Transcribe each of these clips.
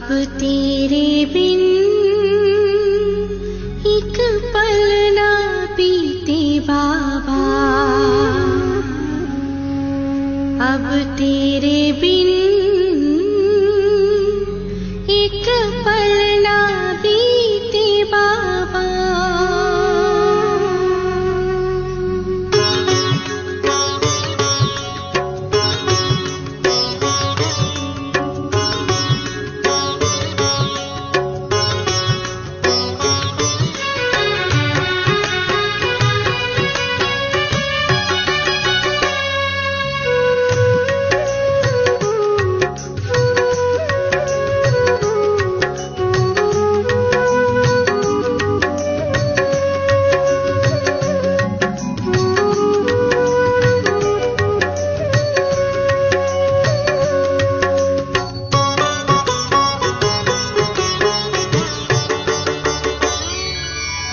अब तेरे बिन एक पल ना बीते बाबा, अब तेरे बिन एक पल ना बीते बाबा।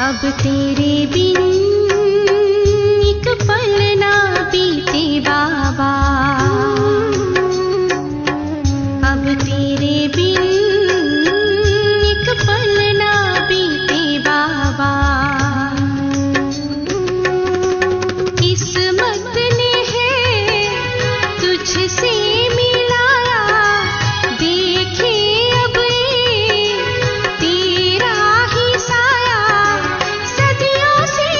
अब तेरे बिन एक पल ना बीते बाबा, अब तेरे बिन एक पल ना बीते बाबा। किस्मत ने है तुझसे मिलाया, देखे अब ये तेरा ही साया, सदियों से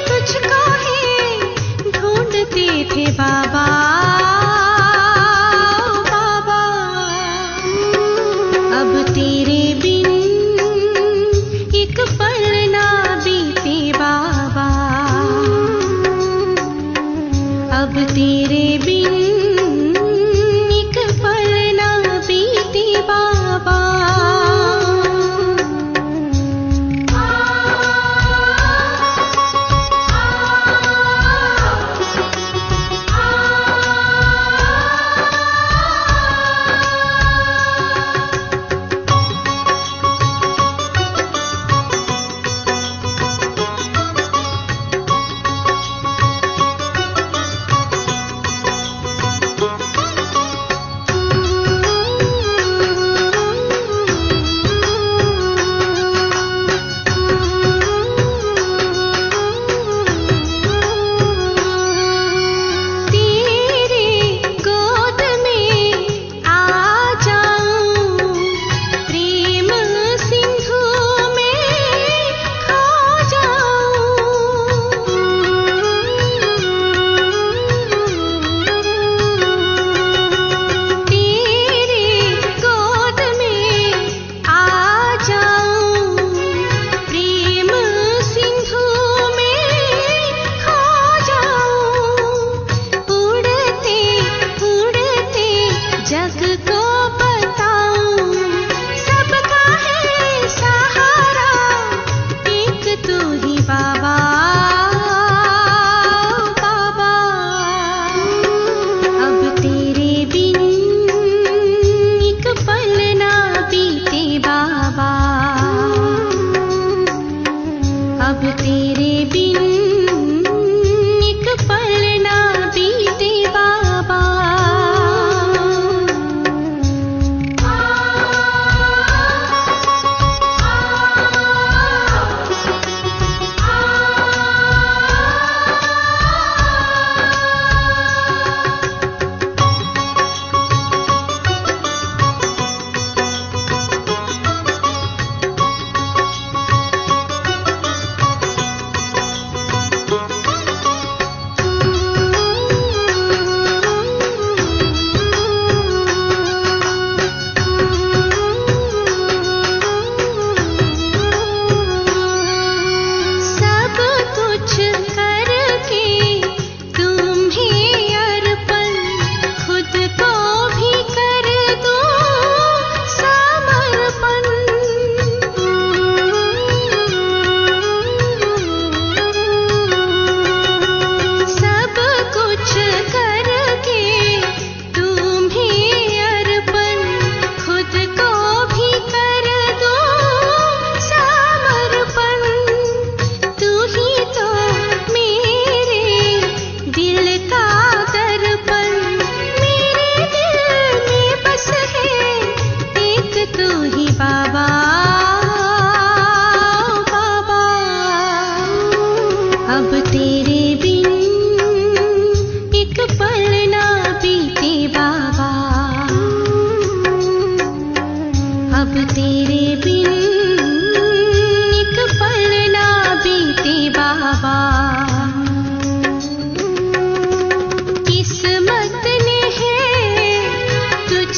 तुझको ही ढूंढते थे बाबा, बाबा। अब तेरे बिन एक पल ना बीते बाबा, अब तेरे बिन एक पल ना बीते बाबा।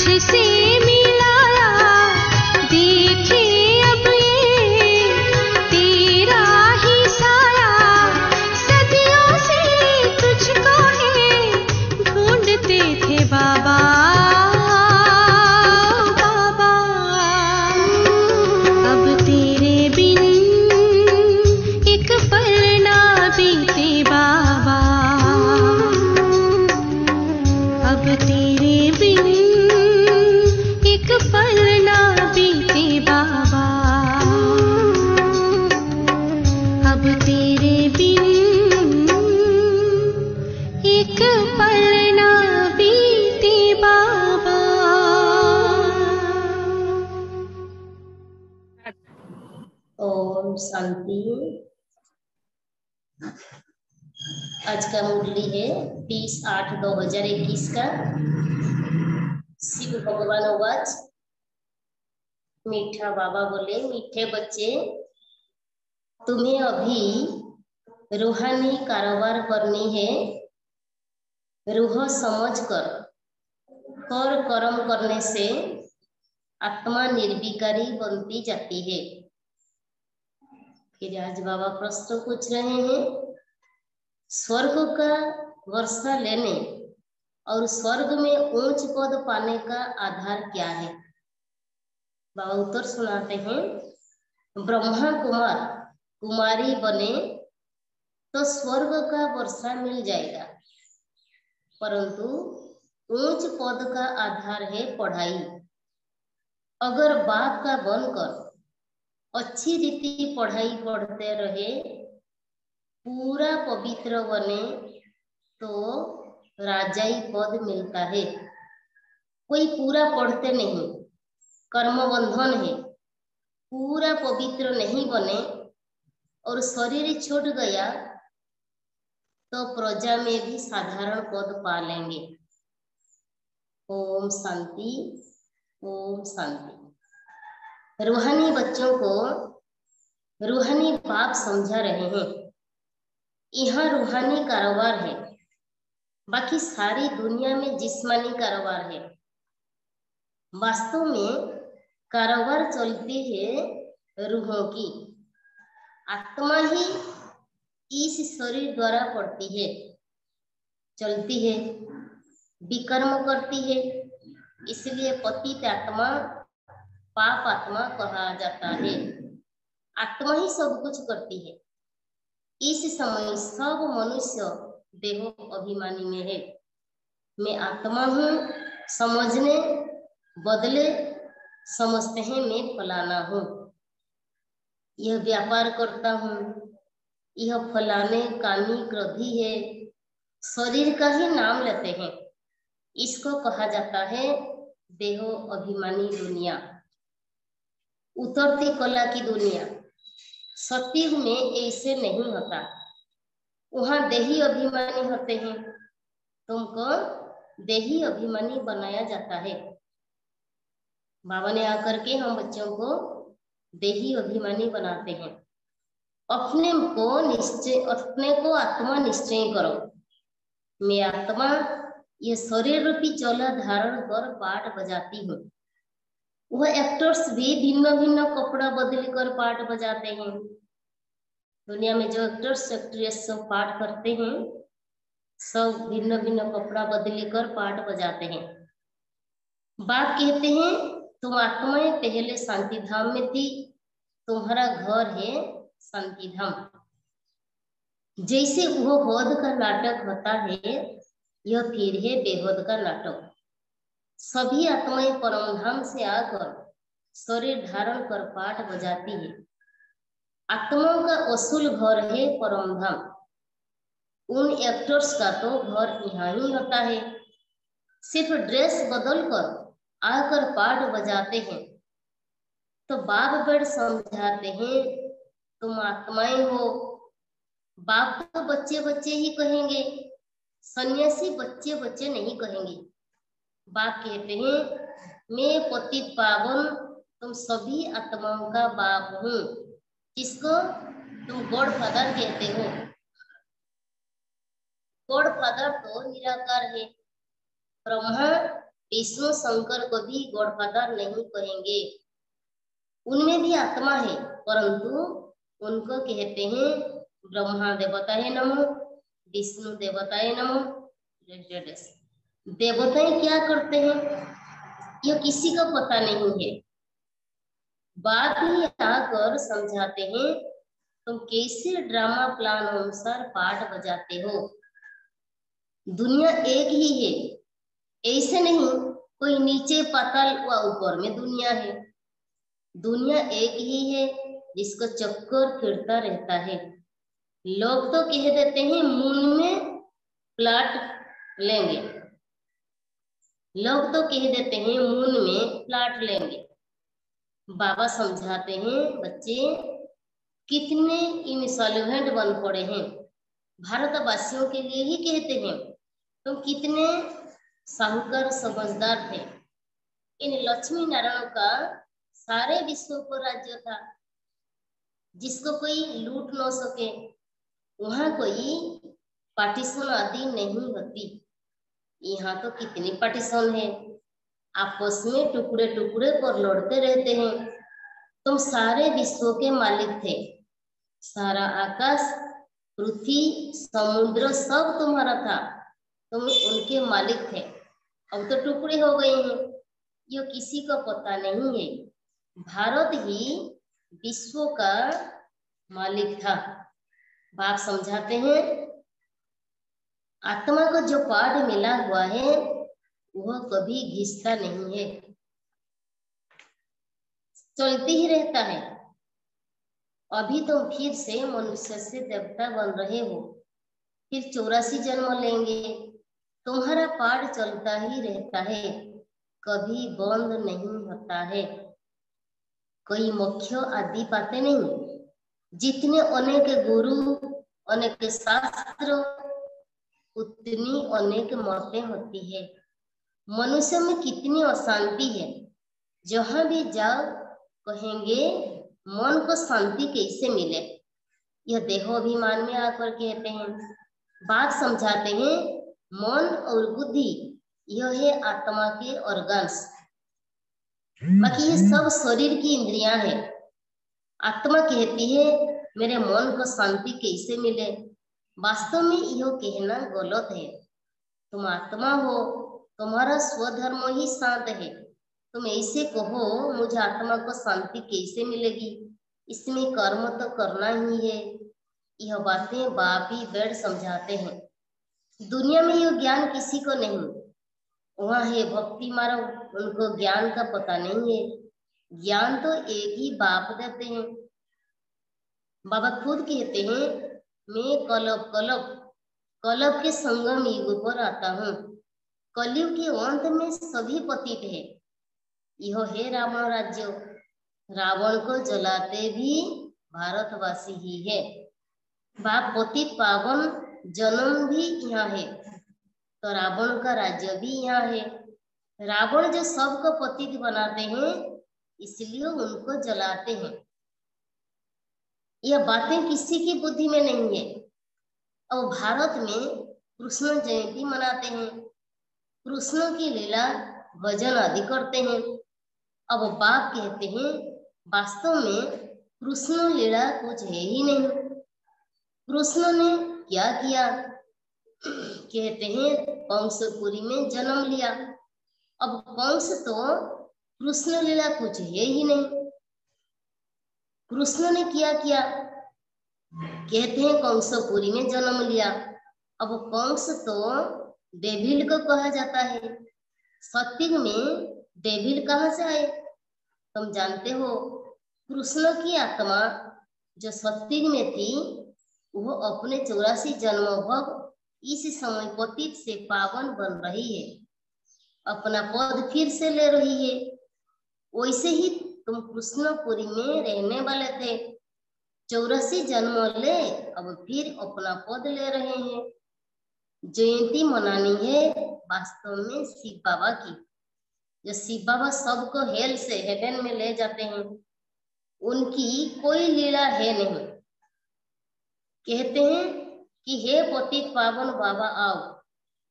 मुझसे मिलाया, देखे अब ये तेरा ही साया, सदियों से तुझको है ढूंढते थे बाबा, बाबा। अब तेरे बिन एक पल ना बीते बाबा, अब तेरे बिन एक पल ना बीते बाबा, अब तेरे बिन एक पल ना बीते बाबा। ओम शांति। आज का मुरली है 30/8/2021 का। शिव भगवान आवाज। मीठा बाबा बोले, मीठे बच्चे, तुम्हें अभी रूहानी कारोबार करनी है। रूह समझ कर कर्म करने से आत्मा निर्विकारी बनती जाती है। फिर आज बाबा प्रश्न पूछ रहे हैं, स्वर्ग का वर्षा लेने और स्वर्ग में ऊंच पद पाने का आधार क्या है? बाबा उत्तर सुनाते हैं, ब्रह्मा कुमार कुमारी बने तो स्वर्ग का वर्षा मिल जाएगा, परंतु ऊंच पद का आधार है पढ़ाई। अगर बाप का बनकर अच्छी रीति पढ़ाई पढ़ते रहे, पूरा पवित्र बने तो राजाई पद मिलता है। कोई पूरा पढ़ते नहीं, कर्म बंधन है, पूरा पवित्र नहीं बने और शरीर छूट गया तो प्रजा में भी साधारण पद पा लेंगे। ओम शांति, ओम शांति। रूहानी बच्चों को रूहानी बाप समझा रहे हैं। यहाँ रूहानी कारोबार है, बाकी सारी दुनिया में जिस्मानी कारोबार है। वास्तव में कारोबार चलती है रूहों की। आत्मा ही इस शरीर द्वारा पड़ती है, चलती है, विकर्म करती है। इसलिए पतित आत्मा, पाप आत्मा कहा जाता है। आत्मा ही सब कुछ करती है। इस समय सब मनुष्य देहो अभिमानी में है। मैं आत्मा हूँ, समझने बदले समझते हैं मैं फलाना हूँ, यह व्यापार करता हूँ, यह फलाने कामी क्रोधी है, शरीर का ही नाम लेते हैं। इसको कहा जाता है देहो अभिमानी दुनिया, उतरती कला की दुनिया। सतयुग में ऐसे नहीं होता, वहां देही अभिमानी होते हैं। तुमको देही अभिमानी बनाया जाता है। बाबा ने आकर के हम बच्चों को देही अभिमानी बनाते हैं। अपने को आत्मा निश्चय करो। मैं आत्मा ये शरीर रूपी चोला धारण कर पाठ बजाती हूँ। वह एक्टर्स भी भिन्न भिन्न कपड़ा बदल कर पाठ बजाते हैं। दुनिया में जो एक्टर्स एक्ट्रेस सब पाठ करते हैं, सब भिन्न भिन्न कपड़ा बदल कर पाठ बजाते हैं। बाप कहते हैं तुम आत्माएं पहले शांति धाम में थी, तुम्हारा घर है शांति धाम। जैसे वो होद का नाटक होता है, यह फिर है बेहोद का नाटक। सभी आत्माएं परम धाम से आकर शरीर धारण कर पाठ बजाती है। आत्माओं का असूल घर है परम धाम। उन एक्टर्स का तो घर यहाँ ही होता है। सिर्फ ड्रेस बदल कर आकर पाठ बजाते हैं। तो बाप बड़ समझाते हैं तुम आत्माएं हो। बाप तो बच्चे बच्चे ही कहेंगे, सन्यासी बच्चे बच्चे नहीं कहेंगे। बाप कहते हैं मैं पतित पावन तुम सभी आत्माओं का बाप हूँ, जिसको तुम गॉड फादर कहते हो। गॉड फादर तो निराकार है, ब्रह्मा विष्णु शंकर को भी गॉडफादर नहीं कहेंगे। उनमें भी आत्मा है, परंतु उनको कहते हैं ब्रह्मा देवताए नमो, विष्णु देवताए नमो। देवताएं क्या करते हैं ये किसी को पता नहीं है। बाद में आकर समझाते हैं तुम कैसे ड्रामा प्लान अनुसार पाठ बजाते हो। दुनिया एक ही है, ऐसे नहीं कोई नीचे पाताल व ऊपर में दुनिया है। दुनिया एक ही है जिसको चक्कर फिरता रहता है। लोग तो कह देते हैं मून में प्लाट लेंगे, लोग तो कह देते हैं मून में प्लाट लेंगे। बाबा समझाते हैं बच्चे कितने इंसॉल्वेंट बन पड़े हैं, भारतवासियों के लिए ही कहते हैं तुम कितने साहूकार समझदार थे। इन लक्ष्मी नारायण का सारे विश्व पर राज्य था, जिसको कोई लूट न सके। वहां कोई पार्टीशन आदि नहीं होती। यहाँ तो कितनी पार्टीशन है, आपस में टुकड़े टुकड़े पर लड़ते रहते हैं। तुम सारे विश्व के मालिक थे, सारा आकाश पृथ्वी समुद्र सब तुम्हारा था, तुम उनके मालिक थे। अब तो टुकड़े हो गए हैं, ये किसी को पता नहीं है। भारत ही विश्व का मालिक था। बाप समझाते हैं आत्मा को जो पाठ मिला हुआ है वह कभी घिसता नहीं है, चलते ही रहता है। अभी तुम फिर से मनुष्य से देवता बन रहे हो, फिर 84 जन्म लेंगे। तुम्हारा पाठ चलता ही रहता है, कभी बंद नहीं होता है। कोई मुख्य आदि बातें नहीं। जितने अनेक गुरु अनेक शास्त्र उतनी अनेक मौतें होती है। मनुष्य में कितनी अशांति है, जहां भी जाओ कहेंगे मन को शांति कैसे मिले। यह देहोभिमान में आकर कहते हैं, बात समझाते हैं मन और बुद्धि यह है आत्मा के ऑर्गन्स, बाकी ये सब शरीर की इंद्रियां हैं। आत्मा कहती है मेरे मन को शांति कैसे मिले। वास्तव में यह कहना गलत है। तुम आत्मा हो, तुम्हारा स्वधर्म ही शांत है। तुम ऐसे कहो मुझे आत्मा को शांति कैसे मिलेगी, इसमें कर्म तो करना ही है। यह बातें बाप ही बैठ समझाते हैं। दुनिया में यह ज्ञान किसी को नहीं। वहां है भक्ति मार्ग, उनको ज्ञान का पता नहीं है। ज्ञान तो एक ही बाप देते हैं। बाबा खुद कहते हैं मैं कलप के संगम युग पर आता हूँ। कलयुग के अंत में सभी पतित है। यह है रावण राज्य। रावण को जलाते भी भारतवासी ही है। बाप पतित पावन जन्म भी यहाँ है, तो रावण का राज्य भी यहाँ है। रावण जो सबको पतित बनाते हैं इसलिए उनको जलाते हैं। यह बातें किसी की बुद्धि में नहीं है। अब भारत में कृष्ण जयंती मनाते हैं, कृष्ण की लीला भजन आदि करते हैं। अब बाप कहते हैं वास्तव में कृष्ण लीला कुछ है ही नहीं। कृष्ण ने क्या किया? कहते हैं कंसपुरी में जन्म लिया। अब कंस तो कृष्ण लीला कुछ है ही नहीं। कृष्ण ने क्या किया? कहते हैं कंसपुरी में जन्म लिया। अब कंस तो डेविल को कहा जाता है। सत्युग में डेविल कहाँ से आए? तुम जानते हो कृष्ण की आत्मा जो सत्युग में थी वो अपने 84 जन्म भोग इस समय पतित से पावन बन रही है, अपना पद फिर से ले रही है। वैसे ही तुम कृष्णपुरी में रहने वाले थे, 84 जन्म ले अब फिर अपना पद ले रहे हैं। जयंती मनानी है वास्तव में शिव बाबा की। जो शिव बाबा सबको हेल से हेवन में ले जाते हैं, उनकी कोई लीला है नहीं। कहते हैं कि हे पतित पावन बाबा आओ,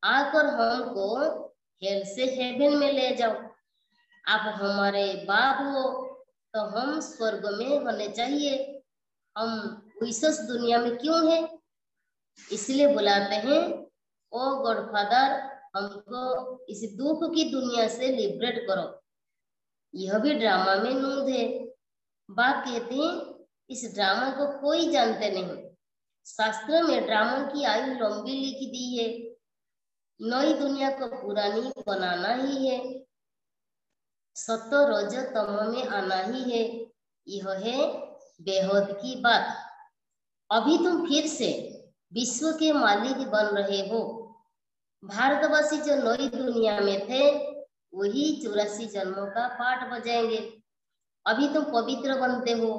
आकर हमको हेल से हेवन में ले जाओ। आप हमारे बाप हो तो हम स्वर्ग में होने चाहिए, हम इस दुनिया में क्यों है? इसलिए बुलाते हैं, ओ गॉडफादर हमको इस दुख की दुनिया से लिबरेट करो। यह भी ड्रामा में नूंद है। बाप कहते हैं इस ड्रामा को कोई जानते नहीं। शास्त्र में ड्रामा की आयु लंबी लिख दी है, नई दुनिया को पुरानी बनाना ही है, सत्य रज तम में आना ही है। यह है बेहद की बात। अभी तुम फिर से विश्व के मालिक बन रहे हो। भारतवासी जो नई दुनिया में थे वही 84 जन्मों का पाठ बजाएंगे। अभी तुम पवित्र बनते हो,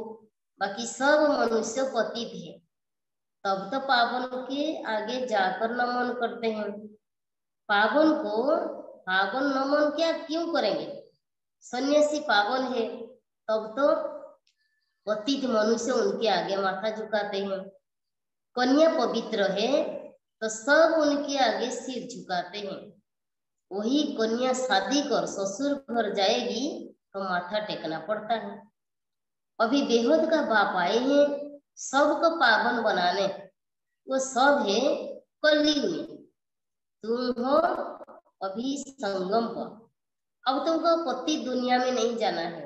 बाकी सब मनुष्य पतित है। तब तो पावन के आगे जाकर नमन करते हैं। पावन को पावन नमन क्या क्यों करेंगे? सन्यासी पावन है, तब तो पतित मनुष्य उनके आगे माथा झुकाते हैं। कन्या पवित्र है तो सब उनके आगे सिर झुकाते हैं। वही कन्या शादी कर ससुर घर जाएगी तो माथा टेकना पड़ता है। अभी बेहद का बाप आए हैं सबको पावन बनाने। वो सब है कलयुग में, तुम हो अभी संगम पर। अब तुमको पति दुनिया में नहीं जाना है।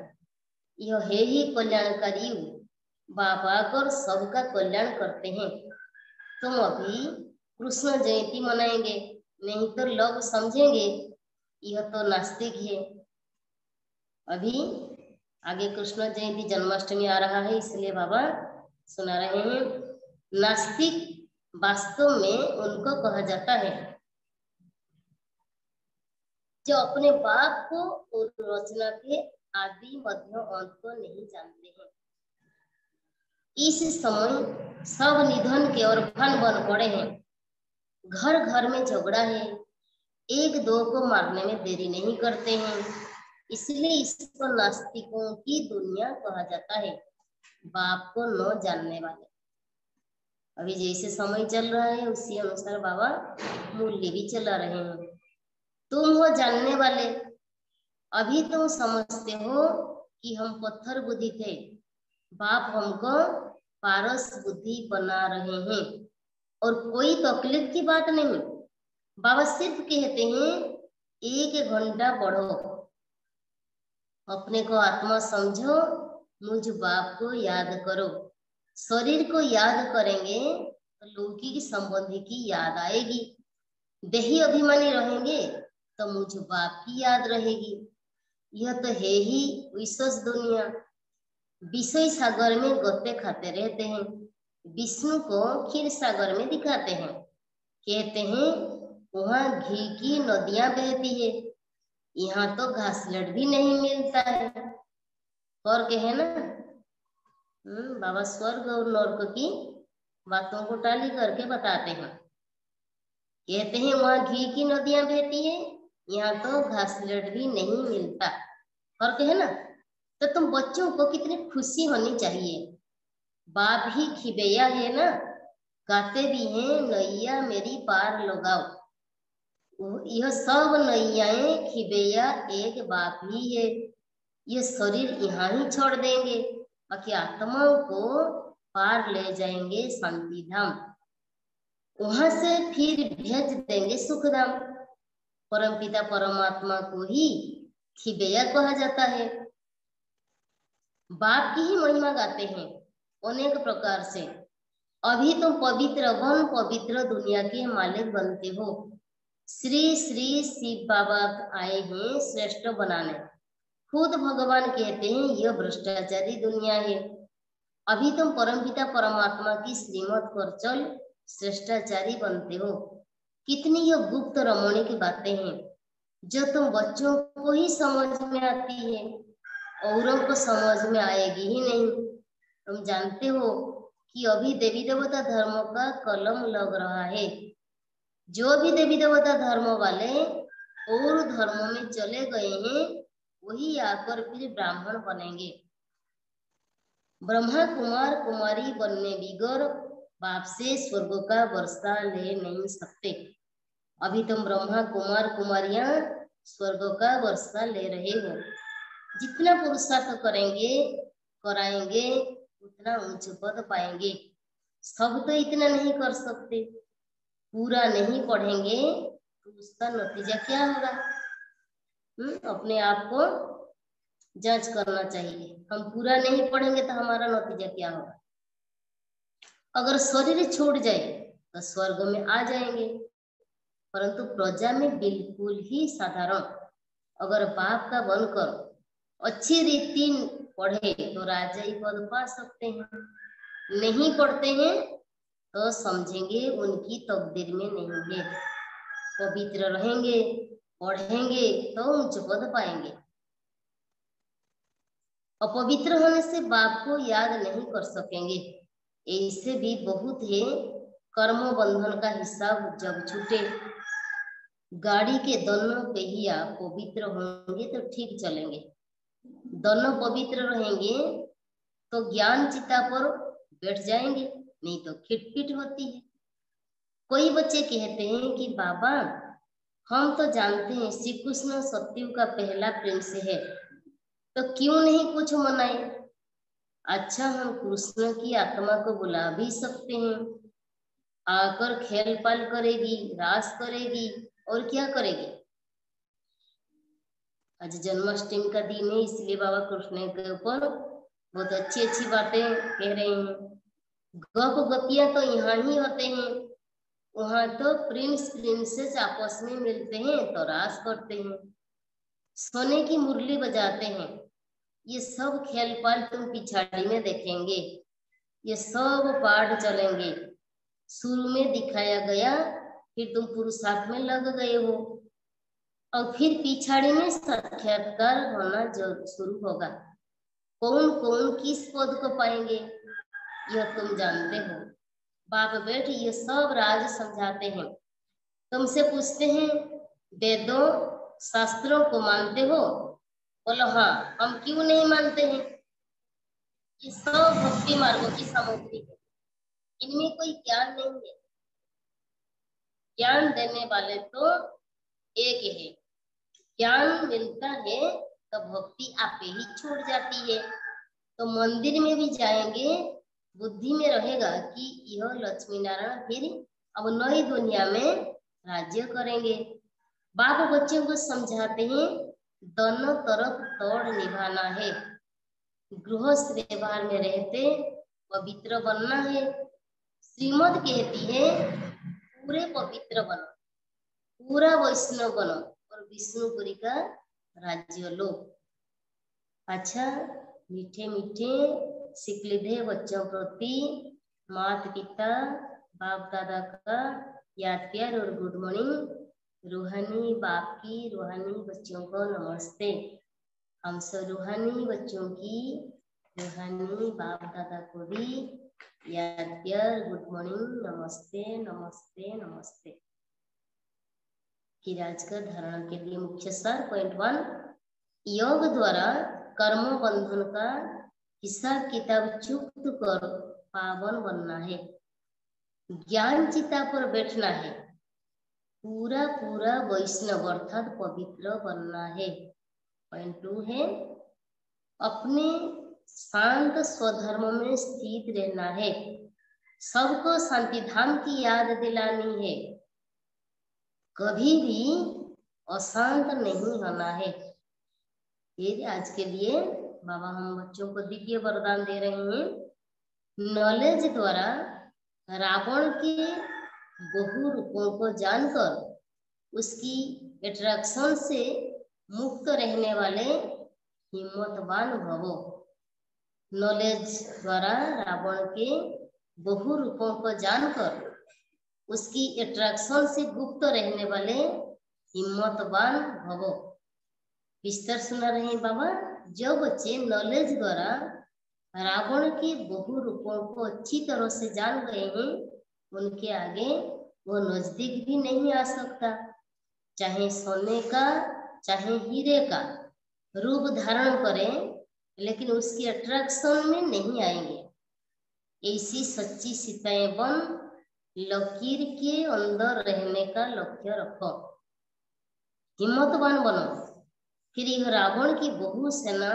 यह है ही कल्याणकारी युग। बाप आकर सबका कल्याण करते हैं। तुम अभी कृष्ण जयंती मनाएंगे, नहीं तो लोग समझेंगे यह तो नास्तिक है। अभी आगे कृष्ण जयंती जन्माष्टमी आ रहा है, इसलिए बाबा सुना रहे हैं। नास्तिक वास्तव में उनको कहा जाता है जो अपने बाप को और रचना के आदि मध्य अंत को नहीं जानते हैं। इस समय सब निधन के और भन बन पड़े हैं। घर घर में झगड़ा है, एक दो को मारने में देरी नहीं करते हैं। इसलिए इसको नास्तिकों की दुनिया कहा जाता है, बाप को न जानने वाले। अभी जैसे समय चल रहा है उसी अनुसार बाबा मूल्य भी चला रहे हैं। तुम हो जानने वाले। अभी तुम समझते हो कि हम पत्थर बुद्धि थे, बाप हमको पारस बुद्धि बना रहे हैं। और कोई तकलीफ की बात नहीं। बाबा सिर्फ कहते हैं 1 घंटा पढ़ो, अपने को आत्मा समझो, मुझ बाप को याद करो। शरीर को याद करेंगे तो लौकिक संबंधी की याद आएगी। देही अभिमानी रहेंगे तो मुझ बाप की याद रहेगी। यह तो है ही विश्व दुनिया। विषय सागर में गप्पे खाते रहते हैं, विष्णु को क्षीर सागर में दिखाते हैं। कहते हैं वहां घी की नदियां बहती है, यहाँ तो घासलट भी नहीं मिलता है। फर्क है ना। बाबा स्वर्ग और नर्क की बातों को टाली करके बताते हैं। कहते हैं वहां घी की नदियां बहती है, यहाँ तो घासलट भी नहीं मिलता। फर्क है ना। तो तुम बच्चों को कितनी खुशी होनी चाहिए। बाप ही खिबैया है ना, गाते भी हैं नैया मेरी पार लगाओ। यह सब नैयाएं खिबैया एक बाप ही है। ये शरीर यहाँ ही छोड़ देंगे, बाकी आत्माओं को पार ले जाएंगे शांति धाम। वहां से फिर भेज देंगे सुखधाम। परमपिता परमात्मा को ही खिबैया कहा जाता है। बाप की ही महिमा गाते हैं अनेक प्रकार से। अभी तुम पवित्र वन पवित्र दुनिया के मालिक बनते हो। श्री श्री शिव बाबा आए हैं श्रेष्ठ बनाने। खुद भगवान कहते हैं यह भ्रष्टाचारी दुनिया है। अभी तुम परमपिता परमात्मा की श्रीमत पर चल श्रेष्ठाचारी बनते हो। कितनी यह गुप्त रमणीय की बातें हैं जो तुम बच्चों को ही समझ में आती है, औरों को समझ में आएगी ही नहीं। तुम जानते हो कि अभी देवी देवता धर्मों का कलम लग रहा है। जो भी देवी देवता धर्म वाले और धर्मों में चले गए हैं वही आकर फिर ब्राह्मण बनेंगे। ब्रह्मा कुमार कुमारी बनने बिगर बाप से स्वर्ग का वर्षा ले नहीं सकते। अभी तुम ब्रह्मा कुमार कुमारियां स्वर्ग का वर्षा ले रहे हो। जितना पुरुषार्थ करेंगे कराएंगे उतना उच्च पद पाएंगे। सब तो इतना नहीं कर सकते, पूरा नहीं पढ़ेंगे तो उसका नतीजा क्या होगा? अपने आप को जांच करना चाहिए। हम पूरा नहीं पढ़ेंगे तो हमारा नतीजा क्या होगा? अगर शरीर छूट जाए तो स्वर्ग में आ जाएंगे, परंतु प्रजा में बिल्कुल ही साधारण अगर बाप का बनकर अच्छी रीति पढ़े तो राजाई पद पा सकते हैं। नहीं पढ़ते हैं तो समझेंगे उनकी तकदीर में नहीं है। पवित्र रहेंगे, पढ़ेंगे तो उच्च पद पाएंगे। अपवित्र होने से बाप को याद नहीं कर सकेंगे। ऐसे भी बहुत है। कर्म बंधन का हिसाब जब छूटे, गाड़ी के दोनों पहिया पवित्र होंगे तो ठीक चलेंगे। दोनों पवित्र रहेंगे तो ज्ञान चिता पर बैठ जाएंगे, नहीं तो खिटपिट होती है। कोई बच्चे कहते हैं कि बाबा हम तो जानते हैं श्री कृष्ण सत्यु का पहला प्रिंस है, तो क्यों नहीं कुछ मनाए? अच्छा, हम कृष्ण की आत्मा को बुला भी सकते हैं, आकर खेल पाल करेगी, रास करेगी और क्या करेगी। आज जन्माष्टमी का दिन है, इसलिए बाबा कृष्ण के ऊपर बहुत अच्छी अच्छी बातें कह रहे हैं। गप गपियां तो यहाँ ही होते हैं, वहां तो प्रिंस प्रिंसेस आपस में मिलते हैं तो रास करते हैं, सोने की मुरली बजाते हैं। ये सब खेल पाल तुम पिछाड़ी में देखेंगे, ये सब पाठ चलेंगे। शुरू में दिखाया गया, फिर तुम पुरुषार्थ में लग गए हो और फिर पिछाड़ी में साक्षात्कार होना शुरू होगा। कौन कौन किस पद को पाएंगे यह तुम जानते हो। बाप बेटे ये सब राज समझाते हैं। तुमसे पूछते हैं वेदों शास्त्रों को मानते हो? बोलो हाँ। हम क्यों नहीं मानते हैं? ये सब भक्ति मार्गों की सामग्री है, इनमें कोई ज्ञान नहीं है। ज्ञान देने वाले तो एक है। ज्ञान मिलता है तो भक्ति आपे ही छूट जाती है। तो मंदिर में भी जाएंगे, बुद्धि में रहेगा कि यह लक्ष्मी नारायण फिर अब नई दुनिया में राज्य करेंगे। बाप बच्चों को समझाते हैं दोनों तरफ तोड़ निभाना है। गृहस्थ व्यवहार में रहते पवित्र बनना है। श्रीमद कहती है पूरे पवित्र बनो, पूरा वैष्णव बनो और विष्णुपुरी का राज्य लो। अच्छा, मीठे मीठे सिकलिधे बच्चों प्रति माता पिता बाप दादा का याद प्यार और गुड मॉर्निंग। रूहानी बाप की रूहानी बच्चों को नमस्ते। हम सब रूहानी बच्चों की रूहानी बाप दादा को भी याद प्यार गुड मॉर्निंग, नमस्ते नमस्ते नमस्ते। फिर आज का धारणा के लिए मुख्य सार पॉइंट 1, योग द्वारा कर्म बंधन का हिसाब किताब चुक्त कर पावन बनना है। ज्ञान चिता पर बैठना है। पूरा पूरा वैष्णव अर्थात पवित्र बनना है। पॉइंट 2 है अपने शांत स्वधर्म में स्थित रहना है। सबको शांति धाम की याद दिलानी है। कभी भी अशांत नहीं होना है। ये आज के लिए बाबा हम बच्चों को दिव्य वरदान दे रहे हैं। नॉलेज द्वारा रावण के बहु रूपों को जानकर उसकी अट्रैक्शन से मुक्त रहने वाले हिम्मतवान भवो। नॉलेज द्वारा रावण के बहु रूपों को जानकर उसकी अट्रैक्शन से गुप्त रहने वाले हिम्मतवान भवो। विस्तार सुना रहे हैं बाबा। जो बच्चे नॉलेज द्वारा रावण के बहु रूपों को अच्छी तरह से जान गए हैं, उनके आगे वो नजदीक भी नहीं आ सकता। चाहे सोने का चाहे हीरे का रूप धारण करें, लेकिन उसकी अट्रैक्शन में नहीं आएंगे। ऐसी सच्ची सीताएं बन लकीर के अंदर रहने का लक्ष्य रखो। हिम्मतवान बनो। फिर यह रावण की बहु सेना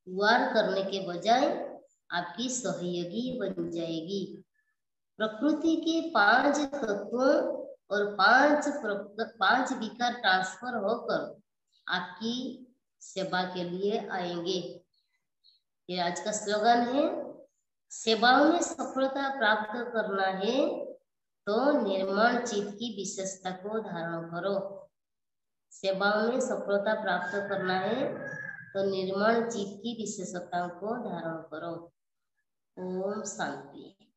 वार करने के बजाय आपकी सहयोगी बन जाएगी। प्रकृति के 5 तत्वों और 5 विकार ट्रांसफर होकर आपकी सेवा के लिए आएंगे। ये आज का स्लोगन है, सेवाओं में सफलता प्राप्त करना है तो निर्माण चित्त की विशेषता को धारण करो। सेवाओं में सफलता प्राप्त करना है तो निर्माण चित्त की विशेषताओं को धारण करो। ओम शांति।